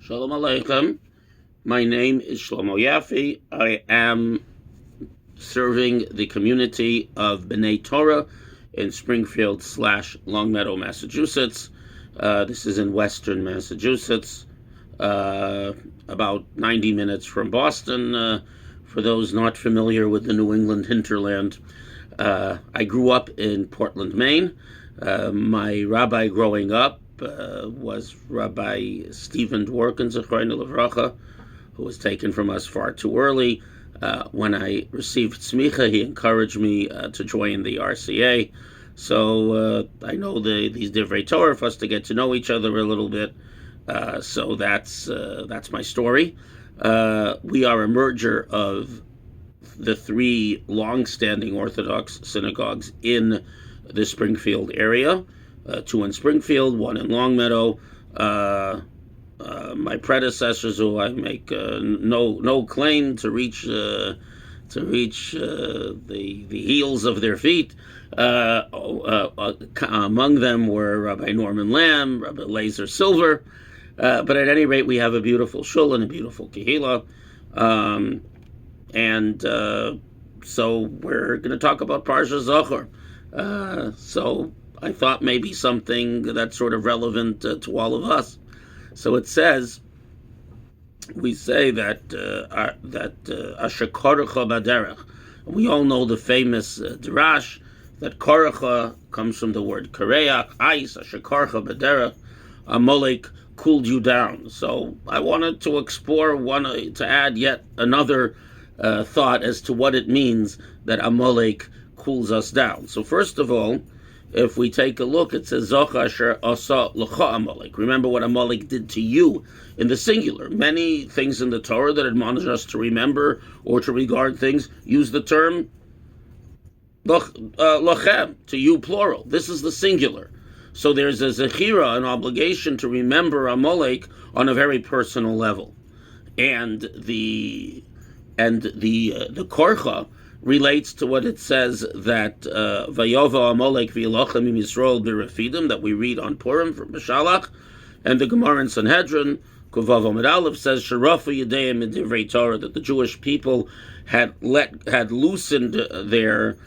Shalom Aleichem. My name is Shlomo Yaffe. I am serving the community of Bnei Torah in Springfield / Longmeadow, Massachusetts. This is in Western Massachusetts, about 90 minutes from Boston. For those not familiar with the New England hinterland, I grew up in Portland, Maine. My rabbi growing up was Rabbi Stephen Dworkin, Zechrono Livracha, who was taken from us far too early. When I received tzmicha, he encouraged me to join the RCA. So I know these Dvar Torah for us to get to know each other a little bit. So that's my story. We are a merger of the three long-standing Orthodox synagogues in the Springfield area. Two in Springfield, one in Longmeadow. My predecessors, who I make no claim to reach the heels of their feet. Among them were Rabbi Norman Lamb, Rabbi Laser Silver. But at any rate, we have a beautiful shul and a beautiful kehillah. So we're going to talk about Parshat Zachor. So I thought maybe something that's sort of relevant to all of us. So it says, we say that Asher Korecha Baderech. We all know the famous drash that Korecha comes from the word Koreach, ice. Asher Korecha Baderech, Amalek cooled you down. So I wanted to explore to add yet another thought as to what it means that Amalek cools us down. So first of all, if we take a look, it says Zoch Asher Asa L'cha Amalek. Remember what Amalek did to you in the singular. Many things in the Torah that admonish us to remember or to regard things use the term Lochem, to you plural. This is the singular. So there's a zechira, an obligation to remember Amalek on a very personal level, and the korcha relates to what it says that Vayova Amalek v'yilachem im Yisrael b'refidim that we read on Purim from Beshalach, and the Gemara in Sanhedrin Kuvav Amud Aleph says Sharafu Yedeim in Dvar Torah, that the Jewish people had loosened their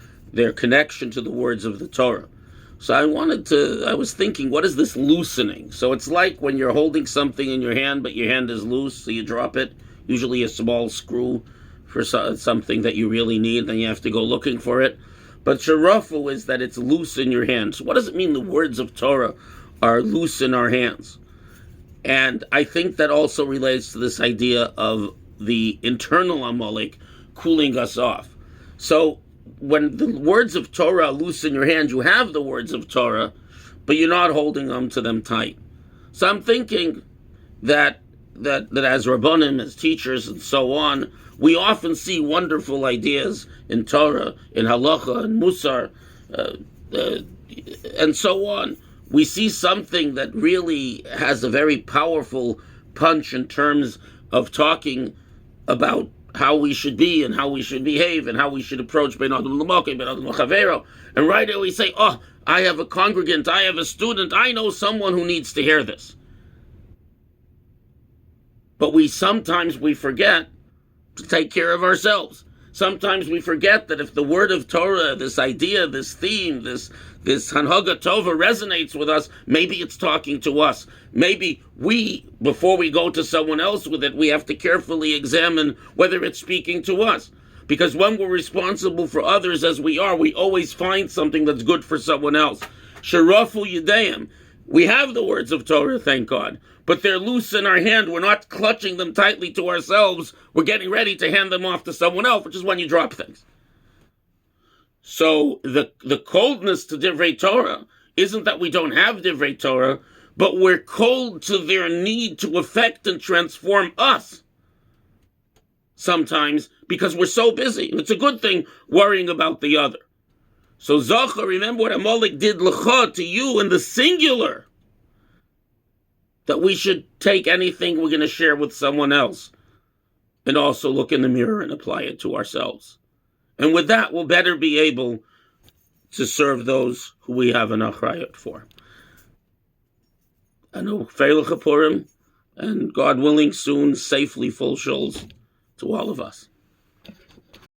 connection to the words of the Torah. So I was thinking, what is this loosening? So it's like when you're holding something in your hand, but your hand is loose, so you drop it, usually a small screw for something that you really need, then you have to go looking for it. But sharafu is that it's loose in your hands. So what does it mean the words of Torah are loose in our hands? And I think that also relates to this idea of the internal Amalek cooling us off. So when the words of Torah are loose in your hand, you have the words of Torah, but you're not holding on to them tight. So I'm thinking that as Rabbanim, as teachers, and so on, we often see wonderful ideas in Torah, in Halacha, and Musar, and so on. We see something that really has a very powerful punch in terms of talking about how we should be and how we should behave and how we should approach Ben Adam L'Mokim, Ben Adam L'Chavero. And right away we say, oh, I have a congregant, I have a student, I know someone who needs to hear this. But sometimes we forget to take care of ourselves. Sometimes we forget that if the word of Torah, this idea, this theme, this Hanhaga Tova resonates with us, maybe it's talking to us. Maybe before we go to someone else with it, we have to carefully examine whether it's speaking to us. Because when we're responsible for others as we are, we always find something that's good for someone else. Sharafu Yedeim. We have the words of Torah, thank God, but they're loose in our hand. We're not clutching them tightly to ourselves. We're getting ready to hand them off to someone else, which is when you drop things. So the coldness to Divrei Torah isn't that we don't have Divrei Torah, but we're cold to their need to affect and transform us sometimes because we're so busy. And it's a good thing worrying about the other. So Zachor, remember what Amalek did L'cha to you in the singular, that we should take anything we're going to share with someone else and also look in the mirror and apply it to ourselves. And with that, we'll better be able to serve those who we have an achrayut for. Anu Feilach Purim, and God willing, soon, safely full shuls to all of us.